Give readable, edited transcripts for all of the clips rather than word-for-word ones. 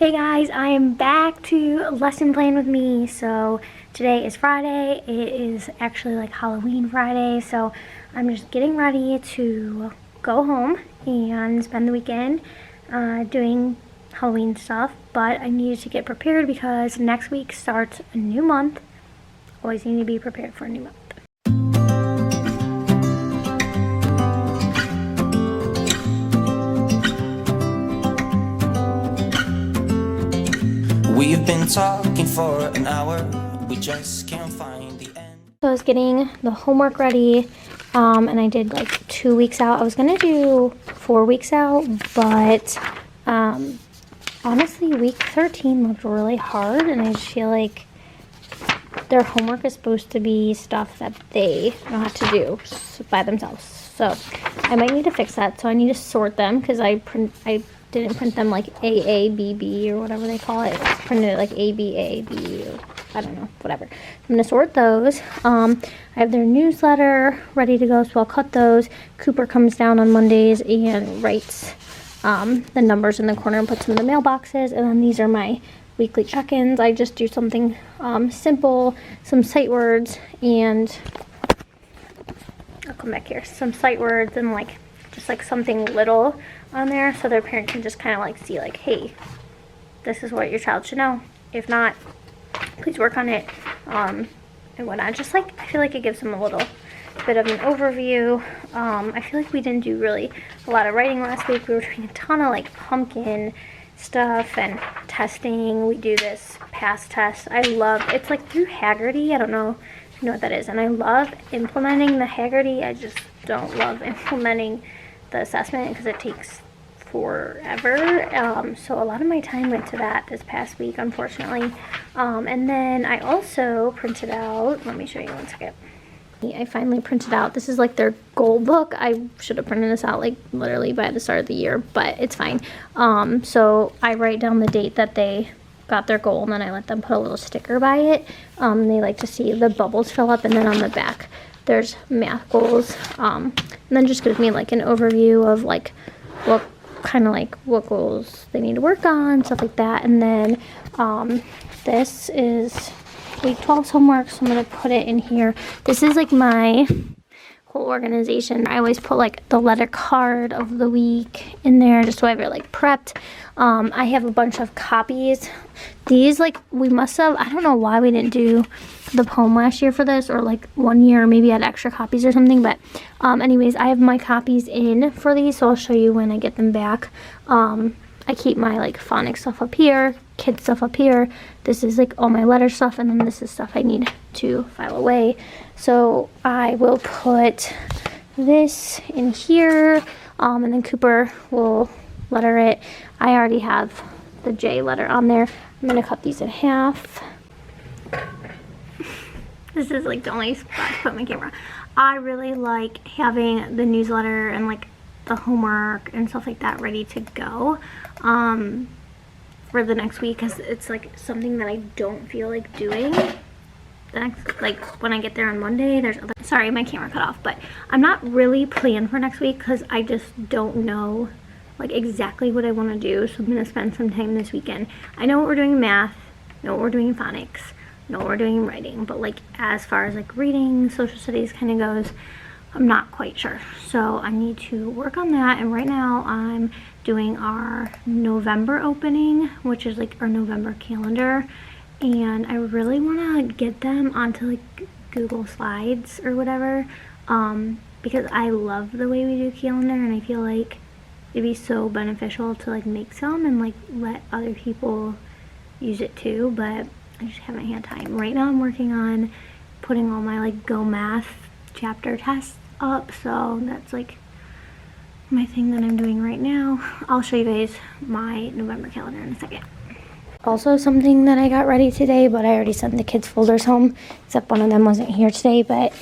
Hey guys, I am back to lesson plan with me. So today is Friday. It is actually like Halloween Friday, so I'm just getting ready to go home and spend the weekend doing Halloween stuff. But I needed to get prepared because next week starts a new month. Always need to be prepared for a new month. We've been talking for an hour, we just can't find the end. So I was getting the homework ready, and I did like 2 weeks out. I was gonna do 4 weeks out, but honestly, week 13 looked really hard, and I just feel like their homework is supposed to be stuff that they know how to do by themselves. So I might need to fix that. So I need to sort them because I didn't print them like AABB or whatever they call it. I printed it like ABAB or I don't know, whatever. I'm gonna sort those. I have their newsletter ready to go, so I'll cut those. Cooper comes down on Mondays and writes the numbers in the corner and puts them in the mailboxes. And then these are my weekly check-ins. I just do something simple, some sight words, and I'll come back here. Some sight words and like just like something little on there so their parent can just kind of like see like, hey, this is what your child should know. If not, please work on it, and whatnot. Just like, I feel like it gives them a little bit of an overview. I feel like we didn't do really a lot of writing last week. We were doing a ton of like pumpkin stuff and testing. We do this PASS test. I love, it's like through Haggerty. I don't know if you know what that is. And I love implementing the Haggerty. I just don't love implementing the assessment because it takes forever. So a lot of my time went to that this past week, unfortunately. And then I also printed out, let me show you one second. I finally printed out, this is like their goal book. I should have printed this out like literally by the start of the year, but it's fine. So I write down the date that they got their goal, and then I let them put a little sticker by it. They like to see the bubbles fill up, and then on the back there's math goals, and then just gives me like an overview of like what kind of like what goals they need to work on, stuff like that. And then this is week 12's homework, so I'm gonna put it in here. This is like my whole organization. I always put like the letter card of the week in there just so I have it like prepped. I have a bunch of copies. These like we must have, I don't know why we didn't do the poem last year for this, or like 1 year maybe I had extra copies or something, but anyways, I have my copies in for these, so I'll show you when I get them back. I keep my like phonics stuff up here, kid stuff up here. This is like all my letter stuff, and then this is stuff I need to file away. So I will put this in here, and then Cooper will letter it. I already have the J letter on there. I'm gonna cut these in half. This is like the only spot to put my camera. I really like having the newsletter and like the homework and stuff like that ready to go for the next week, because it's like something that I don't feel like doing the next, like when I get there on Monday. There's other, sorry, my camera cut off, but I'm not really planned for next week because I just don't know like exactly what I want to do. So I'm gonna spend some time this weekend. I know what we're doing in math, know what we're doing in phonics, know what we're doing in writing, but like as far as like reading, social studies kind of goes, I'm not quite sure. So I need to work on that. And right now I'm doing our November opening, which is like our November calendar. And I really want to get them onto like Google Slides or whatever, because I love the way we do calendar, and I feel like it'd be so beneficial to like make some and like let other people use it too, but I just haven't had time. Right now I'm working on putting all my like Go Math chapter tests up, so that's like my thing that I'm doing right now. I'll show you guys my November calendar in a second. Also, something that I got ready today, but I already sent the kids folders home, except one of them wasn't here today, but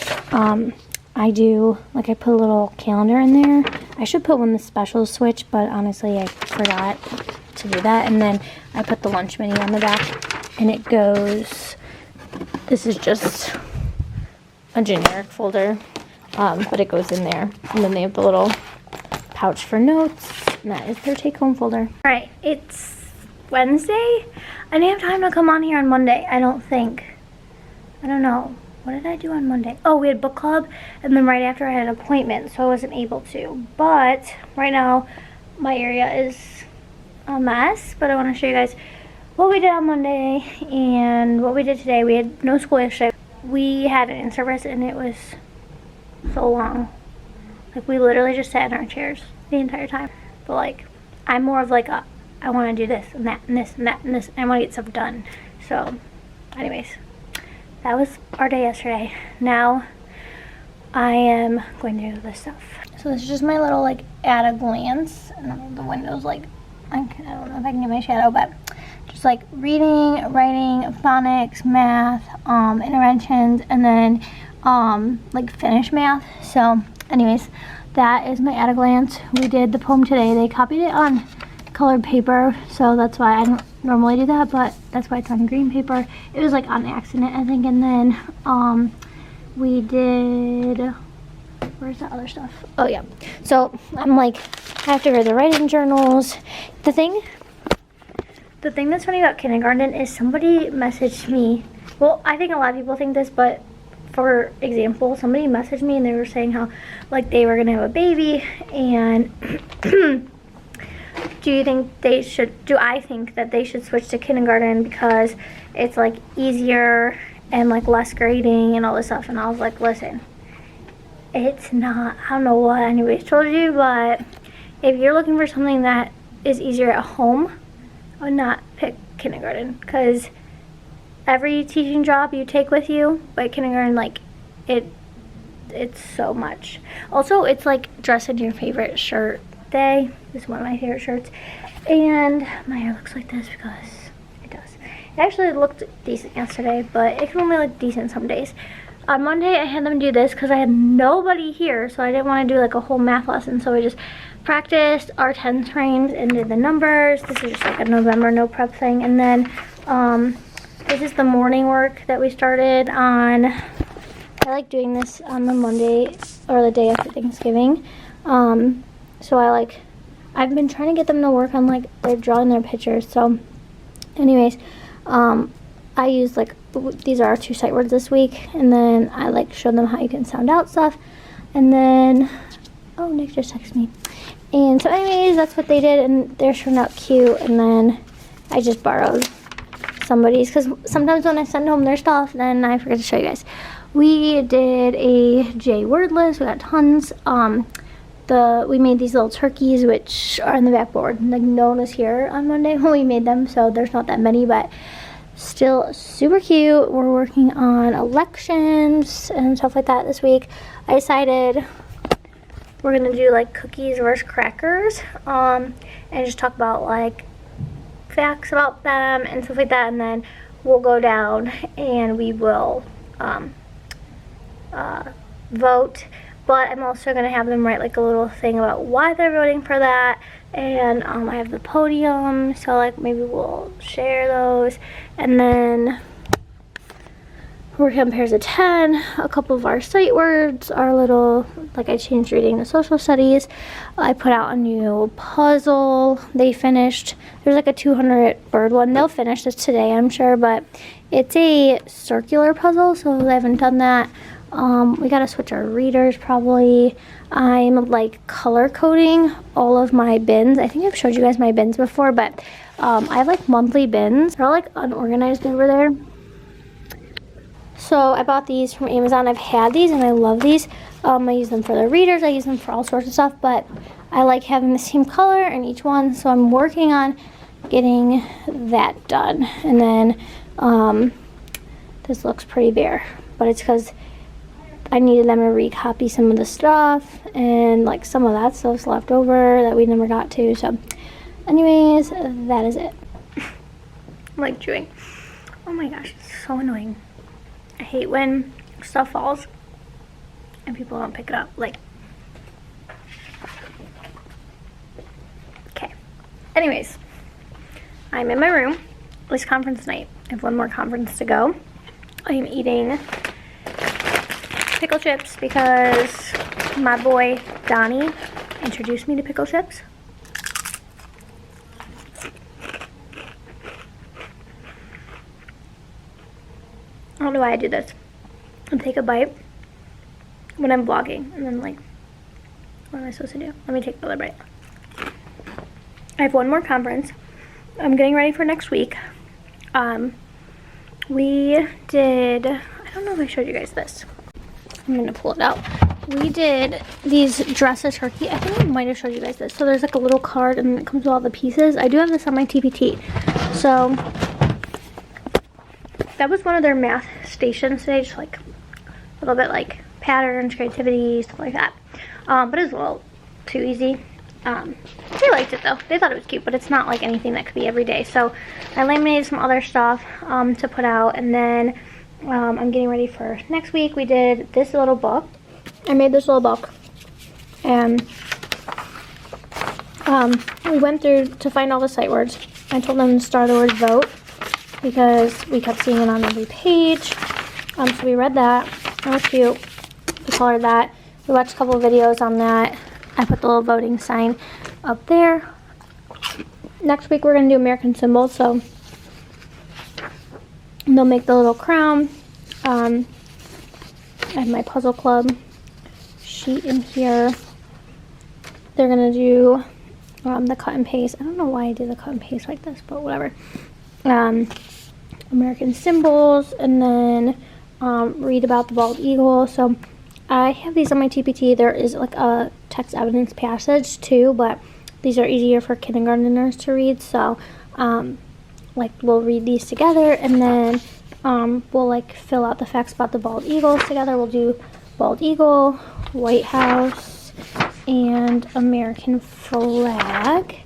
I do, like I put a little calendar in there. I should put when the specials switch, but honestly I forgot to do that. And then I put the lunch menu on the back, and it goes, this is just a generic folder, but it goes in there. And then they have the little pouch for notes, and that is their take-home folder. Alright, it's Wednesday. I didn't have time to come on here on Monday, I don't think. I don't know. What did I do on Monday? Oh, we had book club, and then right after I had an appointment, so I wasn't able to. But right now, my area is a mess, but I want to show you guys what we did on Monday and what we did today. We had no school yesterday. We had an in-service, and it was so long. Like, we literally just sat in our chairs the entire time. But, like, I'm more of like a, I want to do this and that and this and that and this, and I want to get stuff done. So, anyways, that was our day yesterday. Now, I am going to do this stuff. So this is just my little, like, at a glance. And the window's, like, I don't know if I can get my shadow, but just, like, reading, writing, phonics, math, interventions, and then, like, finish math. So, anyways, that is my at a glance. We did the poem today. They copied it on colored paper, so that's why I don't normally do that, but that's why it's on green paper. It was like on accident, I think. And then we did, where's the other stuff? Oh yeah, so I'm like, I have to read the writing journals. The thing that's funny about kindergarten is somebody messaged me, well, I think a lot of people think this, but for example, somebody messaged me and they were saying how, like, they were gonna have a baby, and do I think that they should switch to kindergarten because it's, like, easier and, like, less grading and all this stuff? And I was like, listen, it's not. I don't know what anybody's told you, but if you're looking for something that is easier at home, I would not pick kindergarten, because every teaching job you take with you, but kindergarten, like, it's so much. Also, it's like dress in your favorite shirt day. This is one of my favorite shirts, and my hair looks like this because it does. It actually looked decent yesterday, but it can only look decent some days. On Monday, I had them do this because I had nobody here, so I didn't want to do, like, a whole math lesson, so we just practiced our tens frames and did the numbers. This is just like a November no prep thing. And then this is the morning work that we started on. I like doing this on the Monday or the day after Thanksgiving. So I've been trying to get them to work on, like, they're drawing their pictures. So anyways, I use, like, these are our 2 sight words this week, and then I, like, show them how you can sound out stuff. And then, oh, Nick just texted me. And so anyways, that's what they did, and they're turned out cute. And then I just borrowed somebody's, because sometimes when I send home their stuff, then I forget to show you guys. We did a J word list. We got tons. We made these little turkeys, which are on the backboard. Like, no one was here on Monday when we made them, so there's not that many, but still super cute. We're working on elections and stuff like that this week. I decided we're gonna do, like, cookies versus crackers, and just talk about, like, facts about them and stuff like that, and then we'll go down and we will vote. But I'm also gonna have them write, like, a little thing about why they're voting for that. And I have the podium, so, like, maybe we'll share those. And then we're on pairs of 10. A couple of our sight words are little, like, I changed reading to social studies. I put out a new puzzle. They finished. There's, like, a 200 bird one. They'll finish this today, I'm sure, but it's a circular puzzle, so they haven't done that. We gotta switch our readers probably. I'm, like, color coding all of my bins. I think I've showed you guys my bins before, but I have, like, monthly bins. They're all, like, unorganized over there. So I bought these from Amazon. I've had these and I love these. I use them for the readers. I use them for all sorts of stuff, but I like having the same color in each one, so I'm working on getting that done. And then this looks pretty bare, but it's because I needed them to recopy some of the stuff, and, like, some of that stuff's left over that we never got to. So anyways, that is it. I'm, like, chewing. Oh my gosh, it's so annoying. I hate when stuff falls and people don't pick it up. Like, okay. Anyways, I'm in my room. It's conference night. I have one more conference to go. I am eating pickle chips because my boy Donnie introduced me to pickle chips. I don't know why I do this. I'll take a bite when I'm vlogging, and then like, what am I supposed to do? Let me take another bite. I have one more conference. I'm getting ready for next week. We did, I don't know if I showed you guys this. I'm gonna pull it out. We did these dress-a turkey. I think I might have showed you guys this. So there's like a little card and it comes with all the pieces. I do have this on my TPT. So that was one of their math stations today, just like a little bit like patterns, creativity, stuff like that. But it was a little too easy. They liked it though. They thought it was cute, but it's not like anything that could be every day. So I laminated some other stuff to put out, and then I'm getting ready for next week. We did this little book. I made this little book, and we went through to find all the sight words. I told them to start the word vote because we kept seeing it on every page. So we read that. That was cute. We colored that. We watched a couple of videos on that. I put the little voting sign up there. Next week we're going to do American symbols, so they'll make the little crown. I have my puzzle club sheet in here. They're going to do the cut and paste. I don't know why I did the cut and paste like this, but whatever. American symbols, and then read about the bald eagle. So I have these on my TPT. There is like a text evidence passage too, but these are easier for kindergarteners to read. So like we'll read these together, and then we'll like fill out the facts about the bald eagles together. We'll do bald eagle, White House, and American flag.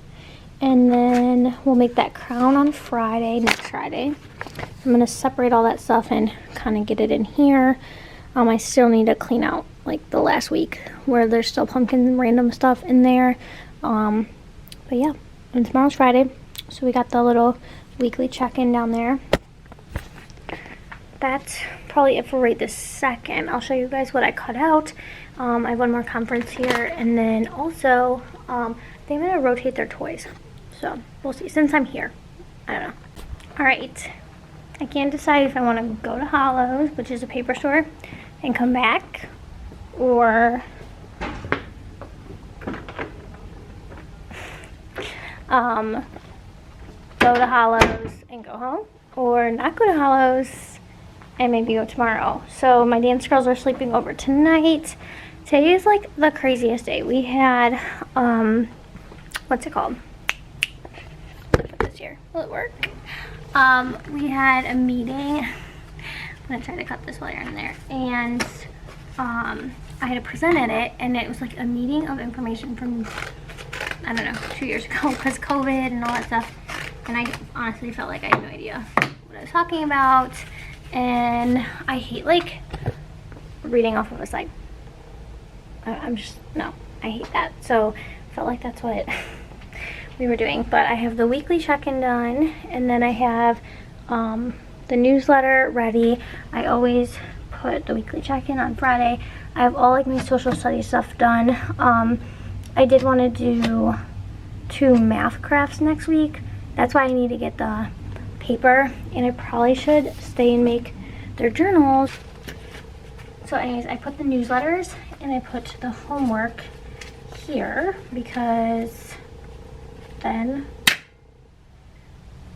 And then we'll make that crown on Friday, next Friday. I'm going to separate all that stuff and kind of get it in here. I still need to clean out like the last week where there's still pumpkin and random stuff in there. But yeah, and tomorrow's Friday. So we got the little weekly check-in down there. That's probably it for right this second. I'll show you guys what I cut out. I have one more conference here, and then also they're going to rotate their toys. So we'll see. Since I'm here, I don't know. Alright, I can't decide if I want to go to Hollow's, which is a paper store, and come back, or go to Hollow's and go home, or not go to Hollow's and maybe go tomorrow. So my dance girls are sleeping over tonight. Today is like the craziest day. We had what's it called? Put this here. Will it work? We had a meeting. I'm gonna try to cut this while you're in there. And I had to present at it, and it was like a meeting of information from, I don't know, 2 years ago, because COVID and all that stuff. And I honestly felt like I had no idea what I was talking about. And I hate like reading off of a slide. I'm just, no, I hate that. So I felt like that's what we were doing. But I have the weekly check-in done, and then I have the newsletter ready. I always put the weekly check-in on Friday. I have all like my social studies stuff done. I did want to do 2 math crafts next week. That's why I need to get the paper, and I probably should stay and make their journals. So anyways, I put the newsletters and I put the homework here, because then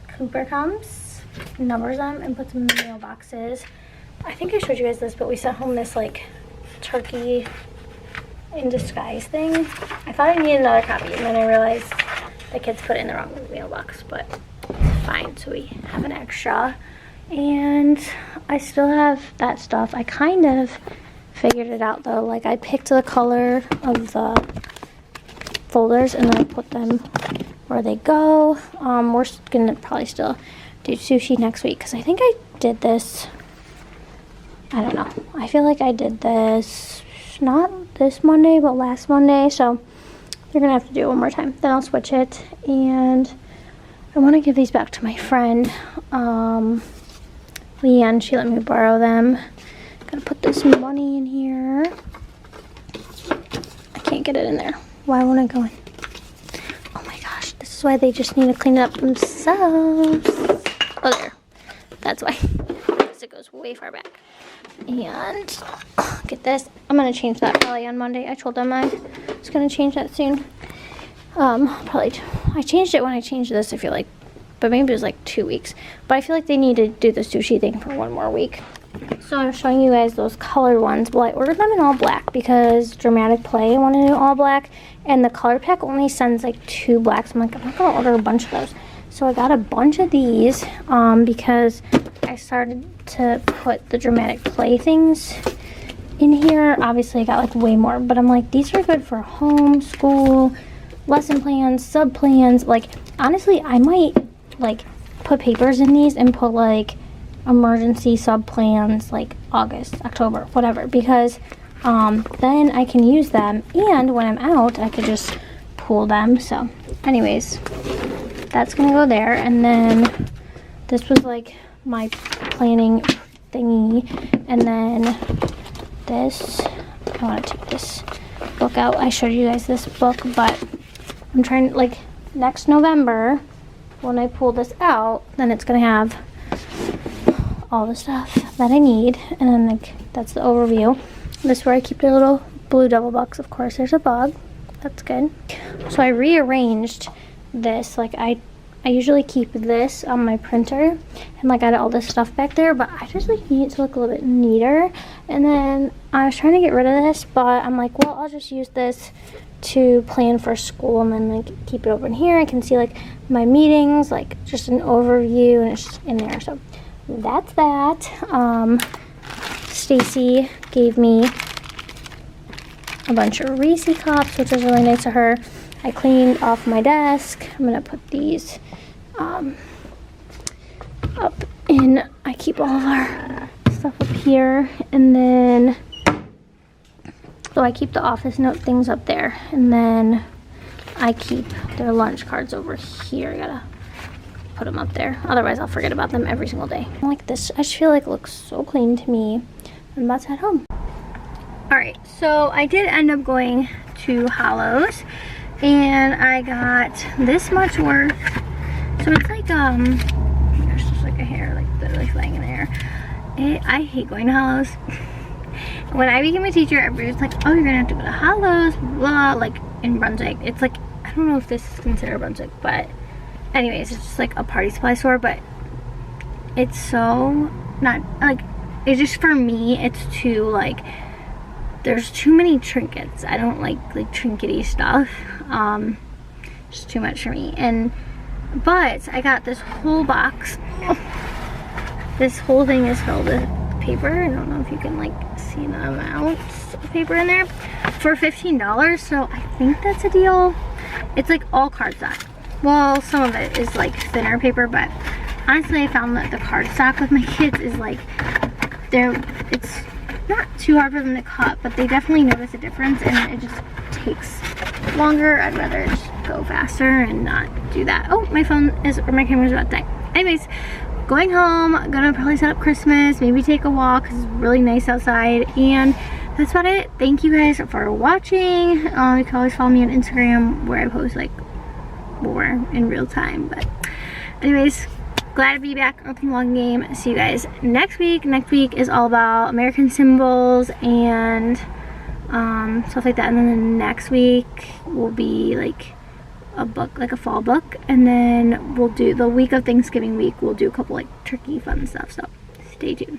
Cooper comes, numbers them, and puts them in the mailboxes. I think I showed you guys this, but we sent home this like turkey in disguise thing. I thought I needed another copy, and then I realized the kids put it in the wrong mailbox, but it's fine. So we have an extra, and I still have that stuff. I kind of figured it out though. Like I picked the color of the folders, and then I put them where they go. We're gonna probably still do sushi next week, because I think I did this, I don't know, I feel like I did this not this Monday but last Monday, so they're gonna have to do it one more time, then I'll switch it. And I want to give these back to my friend Leanne. She let me borrow them. Gotta put this money in here. I can't get it in there. Why won't it go in? Oh my gosh, this is why they just need to clean it up themselves. Oh, there. That's why. Because it goes way way far back. And get this. I'm gonna change that probably on Monday. I told them I was gonna change that soon. Probably I changed it when I changed this, I feel like, but maybe it was like 2 weeks. But I feel like they need to do the sushi thing for 1 more week. So I'm showing you guys those colored ones. Well, I ordered them in all black because Dramatic Play wanted it all black, and the color pack only sends like 2 blacks. I'm like, I'm not gonna order a bunch of those. So I got a bunch of these because I started to put the Dramatic Play things in here. Obviously I got like way more, but I'm like, these are good for home, school, lesson plans, sub plans. Like, honestly, I might like put papers in these and put like emergency sub plans like August, October, whatever, because then I can use them, and when I'm out I could just pull them. So anyways, that's gonna go there. And then this was like my planning thingy, and then this, I want to take this book out. I showed you guys this book, but I'm trying, like, next November when I pull this out, then it's gonna have all the stuff that I need. And then like, that's the overview. This is where I keep the little blue double bucks. Of course there's a bug, that's good. So I rearranged this. Like, I usually keep this on my printer, and like I got all this stuff back there, but I just like need it to look a little bit neater. And then I was trying to get rid of this, but I'm like, well, I'll just use this to plan for school, and then like keep it over in here. I can see like my meetings, like just an overview, and it's just in there. So that's that. Stacy gave me a bunch of Reese cups, which is really nice of her. I cleaned off my desk. I'm gonna put these up in, I keep all of our stuff up here, and then so I keep the office note things up there, and then I keep their lunch cards over here. I gotta put them up there, otherwise I'll forget about them every single day. Like this, I just feel like it looks so clean to me. I'm about to head home. Alright, so I did end up going to Hollow's, and I got this much worth. So it's like, there's just like a hair like literally flying in the air. I hate going to Hollow's. When I became a teacher, everybody was like, oh, you're gonna have to go to Hollow's, blah, like in Brunswick. It's like, I don't know if this is considered Brunswick, but anyways, it's just like a party supply store, but it's so not, like, it's just, for me, it's too, like, there's too many trinkets. I don't like trinkety stuff. Just too much for me. But I got this whole box. This whole thing is filled with paper. I don't know if you can like see the amount of paper in there, for $15. So I think that's a deal. It's like all cardstock. Well, some of it is like thinner paper, but honestly I found that the cardstock with my kids is like, it's not too hard for them to cut, but they definitely notice a difference, and it just takes longer. I'd rather just go faster and not do that. Oh, my phone is, or my camera's about to die. Anyways, going home, gonna probably set up Christmas, maybe take a walk because it's really nice outside, and that's about it. Thank you guys for watching. You can always follow me on Instagram where I post like more in real time. But anyways, glad to be back on the vlogging game. See you guys next week. Next week is all about American symbols and stuff like that, and then the next week will be like a book, like a fall book, and then we'll do the week of Thanksgiving week, we'll do a couple like turkey fun stuff, so stay tuned.